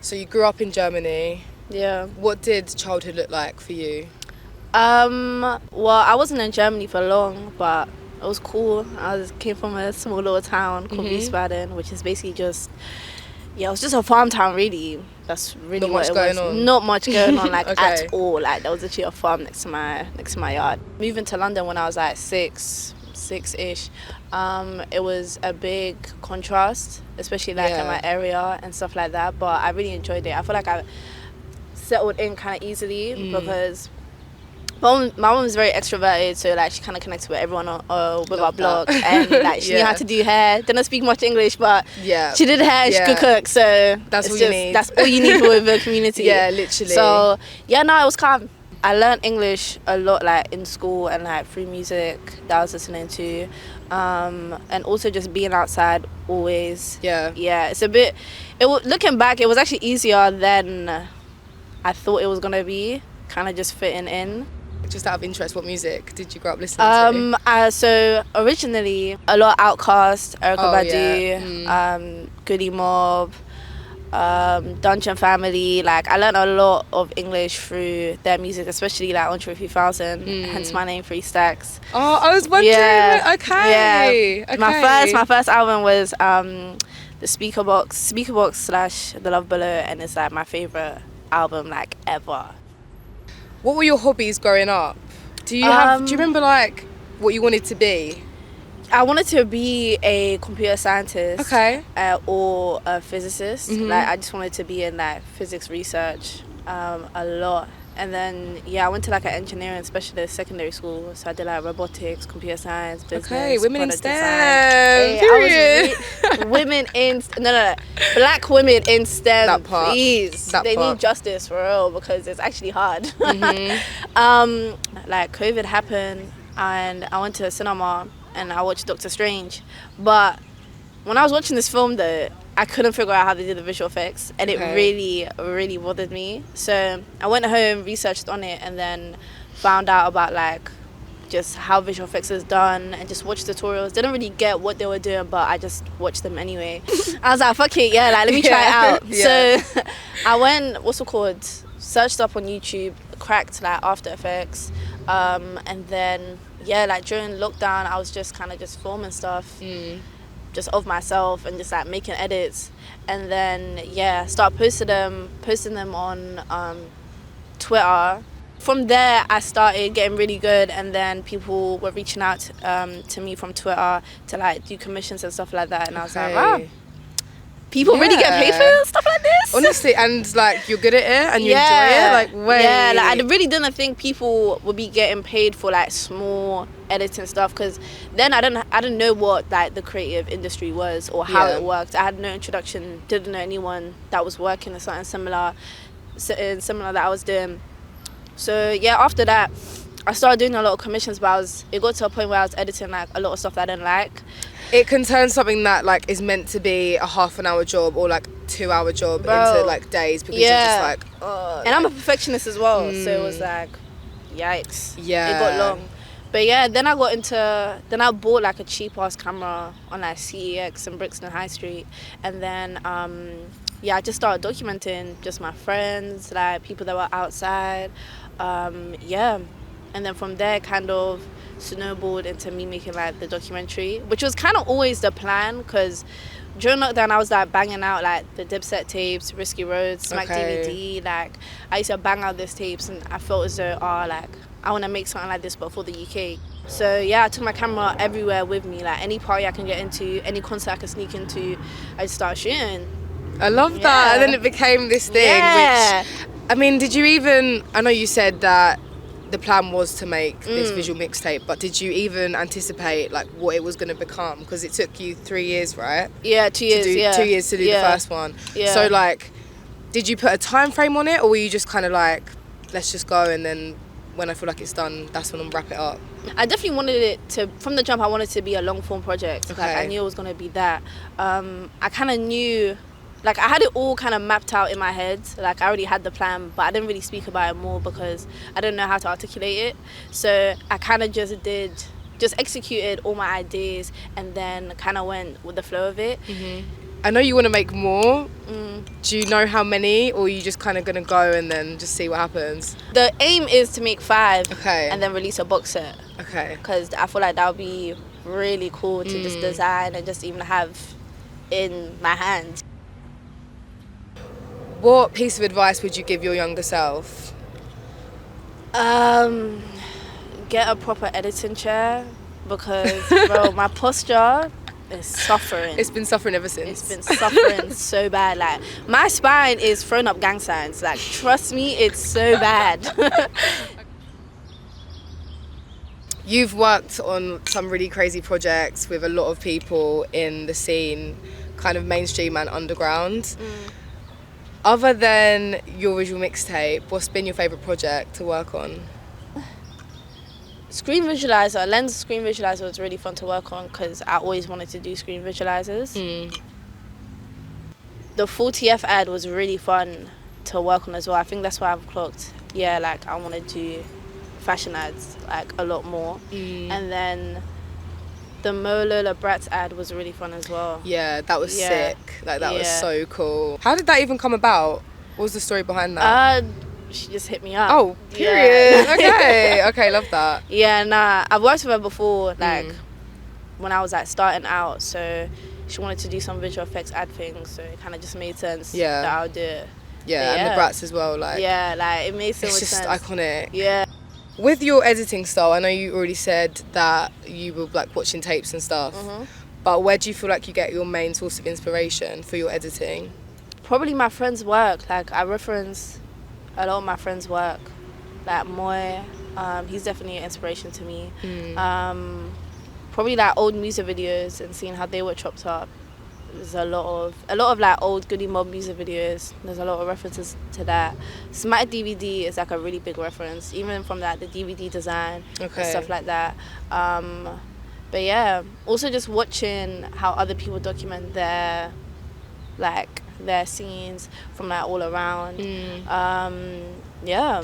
So you grew up in Germany. Yeah. What did childhood look like for you? Well, I wasn't in Germany for long, but it was cool. Came from a small little town called Wiesbaden, which is basically just, it was just a farm town, really. That's really what it was. Not much going on, like, okay. at all. Like, there was actually a farm next to my yard. Moving to London when I was like six-ish, it was a big contrast, especially like in my area and stuff like that. But I really enjoyed it. I feel like I settled in kind of easily because my mom was very extroverted, so like she kind of connected with everyone with our block, and like she knew how to do hair. Didn't speak much English, but she did hair and she could cook, so that's all you need. That's all you need with a community. Yeah, literally. So it was calm. I learned English a lot, like in school and like through music that I was listening to, and also just being outside always. It's a bit. Looking back, it was actually easier than I thought it was gonna be. Kind of just fitting in. Just out of interest, what music did you grow up listening to? So originally a lot of Outkast, Erykah Badu, Goody Mob, Dungeon Family. Like I learned a lot of English through their music, especially like Entre 3000. Hence my name, 3STACKS. Oh, I was wondering. Okay. My first album was the Speakerbox / The Love Below, and it's like my favorite album like ever. What were your hobbies growing up? Do you remember like what you wanted to be? I wanted to be a computer scientist. Okay. Or a physicist. Like I just wanted to be in like physics research a lot. And then I went to like an engineering specialist secondary school. So I did like robotics, computer science, business. Okay, women in STEM. Black women in STEM. That part. Please, they need justice for real because it's actually hard. Like COVID happened, and I went to a cinema and I watched Doctor Strange. But when I was watching this film, though, I couldn't figure out how they did the visual effects, and it really, really bothered me. So I went home, researched on it, and then found out about like just how visual effects is done, and just watched tutorials. Didn't really get what they were doing, but I just watched them anyway. I was like, fuck it, let me try it out. So I went, searched up on YouTube, cracked like After Effects, and then like during lockdown, I was just kind of just filming stuff. Just of myself and just like making edits, and then start posting them on Twitter. From there I started getting really good, and then people were reaching out to me from Twitter to like do commissions and stuff like that, and I was like, wow, people really get paid for stuff like this? Honestly, and like you're good at it and you enjoy it? Like, wait. Yeah, like I really didn't think people would be getting paid for like small editing stuff, because then I didn't know what like the creative industry was or how it worked. I had no introduction, didn't know anyone that was working in something similar that I was doing. So after that I started doing a lot of commissions, but it got to a point where I was editing like a lot of stuff that I didn't like. It can turn something that like is meant to be a half an hour job or like 2 hour job into like days, because you're just like, oh. And I'm a perfectionist as well, so it was like, yikes. It got long. But then I bought like a cheap ass camera on like CEX in Brixton High Street, and then I just started documenting just my friends, like people that were outside, and then from there kind of snowballed into me making like the documentary, which was kind of always the plan, because during lockdown I was like banging out like the Dipset tapes, Risky Roads, Smack DVD. Like I used to bang out these tapes, and I felt as though like I want to make something like this but for the UK. So I took my camera everywhere with me, like any party I can get into, any concert I can sneak into, I just started shooting. I love that. And then it became this thing, which, I mean, I know you said that the plan was to make this visual mixtape, but did you even anticipate like what it was going to become? Because it took you 3 years, right? 2 years. 2 years to do the first one. So like, did you put a time frame on it, or were you just kind of like, let's just go, and then when I feel like it's done, that's when I'll wrap it up? I definitely wanted it to, from the jump, I wanted it to be a long form project. Like I knew it was going to be that. I kind of knew, like I had it all kind of mapped out in my head. Like I already had the plan, but I didn't really speak about it more because I didn't know how to articulate it. So I kind of just executed all my ideas and then kind of went with the flow of it. I know you want to make more. Do you know how many, or are you just kind of gonna go and then just see what happens? The aim is to make 5 Okay. and then release a box set. Okay. Because I feel like that would be really cool to just design and just even have in my hands. What piece of advice would you give your younger self? Get a proper editing chair, because bro, my posture is suffering. It's been suffering ever since. It's been suffering so bad. Like, my spine is throwing up gang signs. Like, trust me, it's so bad. You've worked on some really crazy projects with a lot of people in the scene, kind of mainstream and underground. Other than your visual mixtape, what's been your favourite project to work on? Screen visualizer, lens screen visualizer was really fun to work on because I always wanted to do screen visualizers. The 40F ad was really fun to work on as well. I think that's why I've clocked, yeah, like I want to do fashion ads like a lot more. And then the Mowalola Bratz ad was really fun as well. Yeah, that was sick. Like, that was so cool. How did that even come about? What was the story behind that? She just hit me up. Oh, period. Yeah. Okay, love that. Yeah, nah, I've worked with her before, like when I was like starting out, so she wanted to do some visual effects ad things, so it kind of just made sense that I'll do it. Yeah, and the Bratz as well, like. Yeah, like it made so much sense. It's just iconic. Yeah. With your editing style, I know you already said that you were like watching tapes and stuff, but where do you feel like you get your main source of inspiration for your editing? Probably my friends' work. Like, I reference a lot of my friends' work. Like Moy, he's definitely an inspiration to me. Probably like old music videos and seeing how they were chopped up. There's a lot of like old Goody Mob music videos. There's a lot of references to that. Smack DVD is like a really big reference, even from like the DVD design and stuff like that. But yeah, also just watching how other people document their scenes from like all around. Yeah.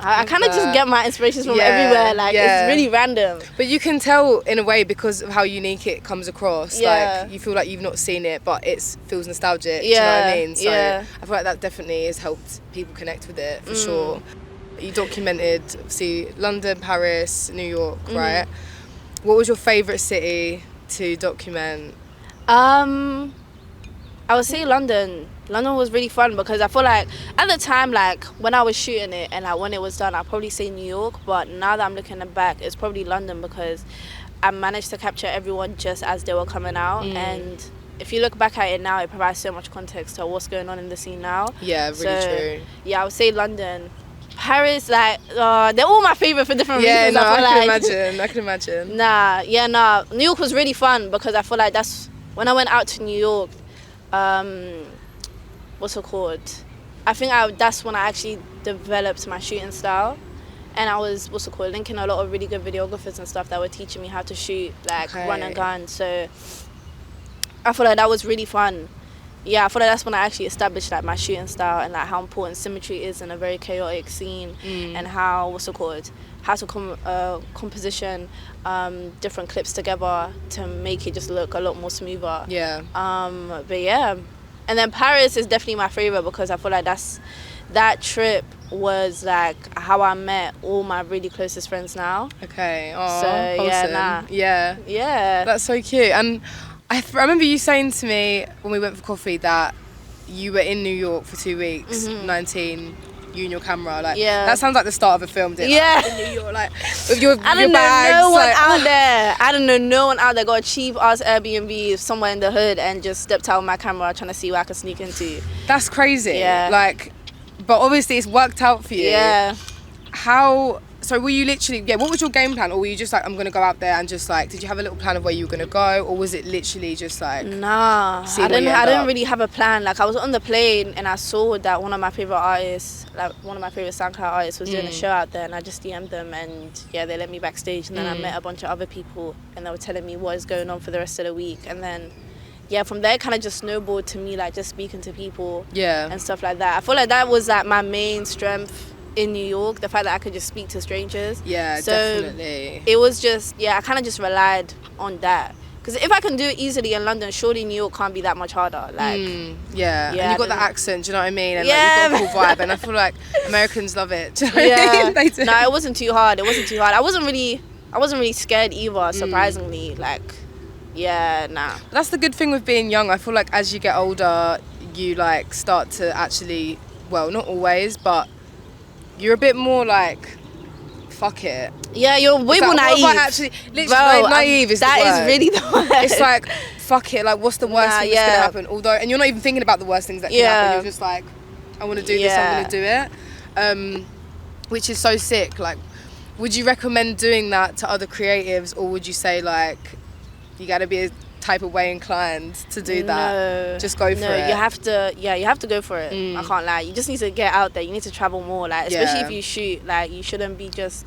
I kind of just get my inspirations from everywhere. Like, it's really random. But you can tell in a way because of how unique it comes across. Like, you feel like you've not seen it, but it feels nostalgic. Do you know what I mean? So I feel like that definitely has helped people connect with it, for sure. You documented, obviously, London, Paris, New York, right? What was your favourite city to document? I would say London. London was really fun because I feel like at the time, like when I was shooting it and like when it was done, I'd probably say New York, but now that I'm looking back, it's probably London because I managed to capture everyone just as they were coming out. And if you look back at it now, it provides so much context to what's going on in the scene now. Yeah, really true. Yeah, I would say London. Paris, like, they're all my favourite for different reasons. Yeah, no, I can imagine. New York was really fun because I feel like that's when I went out to New York. What's it called? I think that's when I actually developed my shooting style, and I was linking a lot of really good videographers and stuff that were teaching me how to shoot, like run and gun. So I feel like that was really fun. Yeah, I feel like that's when I actually established like my shooting style and like how important symmetry is in a very chaotic scene, and how how to composition different clips together to make it just look a lot more smoother. But yeah, and then Paris is definitely my favorite because I feel like that trip was like how I met all my really closest friends now. Okay. Oh, so wholesome. Yeah. That's so cute. And I remember you saying to me when we went for coffee that you were in New York for 2 weeks, 19. You and your camera, like that sounds like the start of a film. Didn't it? Like, in New York, like with your I don't bags, know no one like, out there. I don't know no one out there got a cheap ass Airbnb somewhere in the hood and just stepped out with my camera trying to see where I could sneak into. That's crazy. Yeah. Like, but obviously it's worked out for you. Yeah. So were you literally, what was your game plan? Or were you just like, I'm going to go out there and just like, did you have a little plan of where you were going to go? Or was it literally just like... Nah, I didn't really have a plan. Like, I was on the plane and I saw that one of my favourite artists, like one of my favourite SoundCloud artists was doing a show out there, and I just DM'd them and they let me backstage, and then I met a bunch of other people and they were telling me what is going on for the rest of the week. And then, from there it kind of just snowballed to me, like just speaking to people and stuff like that. I feel like that was like my main strength in New York, the fact that I could just speak to strangers. Yeah, so definitely. It was just, I kind of just relied on that. Because if I can do it easily in London, surely New York can't be that much harder. Like, yeah, and you've got that accent, do you know what I mean? And Yeah. like, you've got a cool vibe, and I feel like Americans love it. Do you know what I mean? They do. No, it wasn't too hard. I wasn't really scared either, surprisingly. Like, yeah, nah. That's the good thing with being young. I feel like as you get older, you like start to actually, well, not always, but you're a bit more like, fuck it. Yeah, you're way more naive. Actually, literally, naive is the word. That is really the word. It's like, fuck it, like, what's the worst thing that's going to happen? Although, and you're not even thinking about the worst things that can happen. You're just like, I want to do this, I'm going to do it. Which is so sick. Like, would you recommend doing that to other creatives, or would you say, like, you got to be a type of way inclined to do that? No. Just go for it. No, you have to go for it. I can't lie. You just need to get out there. You need to travel more. Like, especially if you shoot, like, you shouldn't be just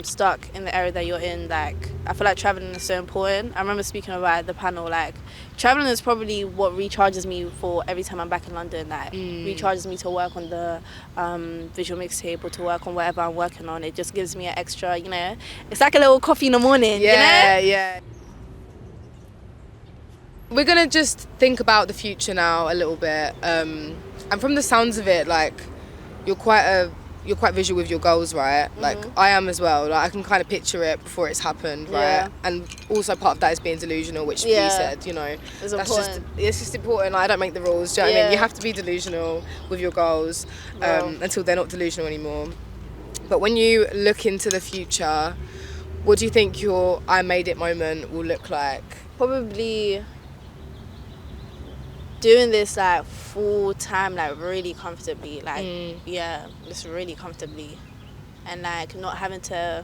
stuck in the area that you're in. Like, I feel like traveling is so important. I remember speaking about at the panel, like, traveling is probably what recharges me for every time I'm back in London. Like, recharges me to work on the visual mixtape or to work on whatever I'm working on. It just gives me an extra, you know, it's like a little coffee in the morning, you know? Yeah. We're gonna just think about the future now a little bit, and from the sounds of it, like, you're quite visual with your goals, right? Like, I am as well. Like, I can kind of picture it before it's happened, right? And also part of that is being delusional, which you said, you know, it's just important. Like, I don't make the rules. Do you know what I mean? You have to be delusional with your goals until they're not delusional anymore. But when you look into the future, what do you think your I made it moment will look like? Probably doing this like full time, like really comfortably, like just really comfortably, and like not having to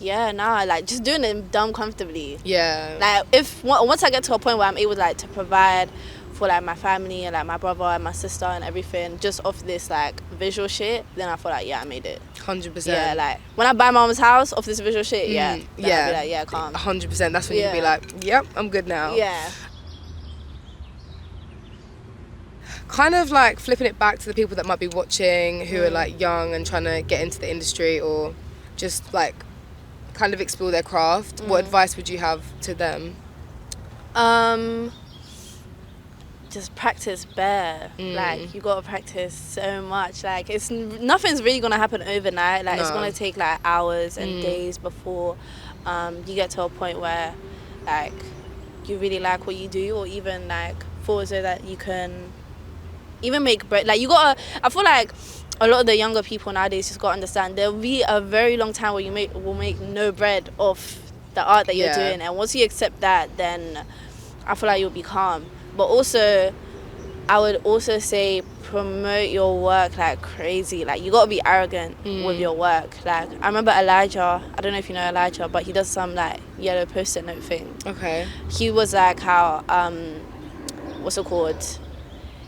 like just doing it dumb comfortably. Like, if once I get to a point where I'm able like to provide for like my family and like my brother and my sister and everything just off this like visual shit, then I feel like I made it. 100%. Yeah, like when I buy my mom's house off this visual shit, I'll be like, calm. 100%. That's when you'll be like, yep, I'm good now. Yeah. Kind of like flipping it back to the people that might be watching who are like young and trying to get into the industry or just like kind of explore their craft. What advice would you have to them? Just practice bare. Like, you gotta practice so much. Like, nothing's really gonna happen overnight. Like, it's gonna take like hours and days before you get to a point where like you really like what you do, or even like so that you can even make bread. Like, I feel like a lot of the younger people nowadays just gotta understand there'll be a very long time where you will make no bread off the art that you're doing, and once you accept that, then I feel like you'll be calm. But also, I would also say promote your work like crazy. Like, you gotta be arrogant with your work. Like, I remember Elijah, I don't know if you know Elijah, but he does some like yellow post-it note thing. Okay. He was like, how what's it called?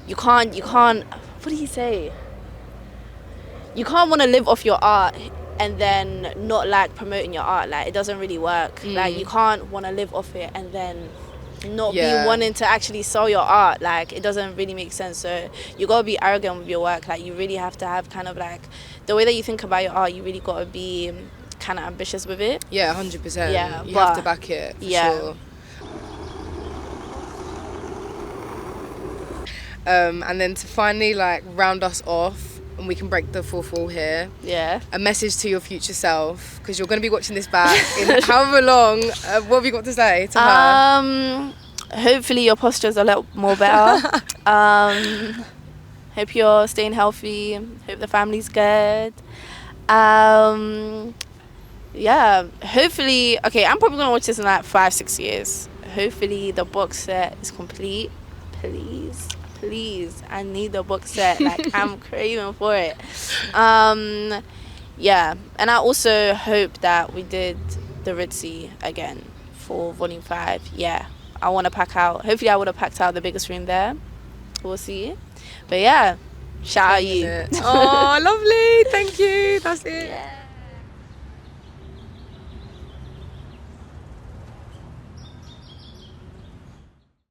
You can't, what did he say? You can't want to live off your art and then not like promoting your art. Like, it doesn't really work. Like, you can't want to live off it and then not be wanting to actually sell your art. Like, it doesn't really make sense. So you gotta be arrogant with your work. Like, you really have to have kind of like the way that you think about your art. You really gotta be kind of ambitious with it. 100%. Yeah, you have to back it for sure. And then to finally like round us off, and we can break the fourth wall here. A message to your future self, because you're going to be watching this back in however long. What have you got to say to her? Hopefully your posture's a little more better. Hope you're staying healthy. Hope the family's good. Hopefully, okay, I'm probably going to watch this in like 5-6 years. Hopefully the box set is complete. Please, I need the box set. Like, I'm craving for it. And I also hope that we did the Ritzy again for volume 5. I want to pack out, hopefully I would have packed out the biggest room there. We'll see. But shout out you. Oh, lovely, thank you, that's it.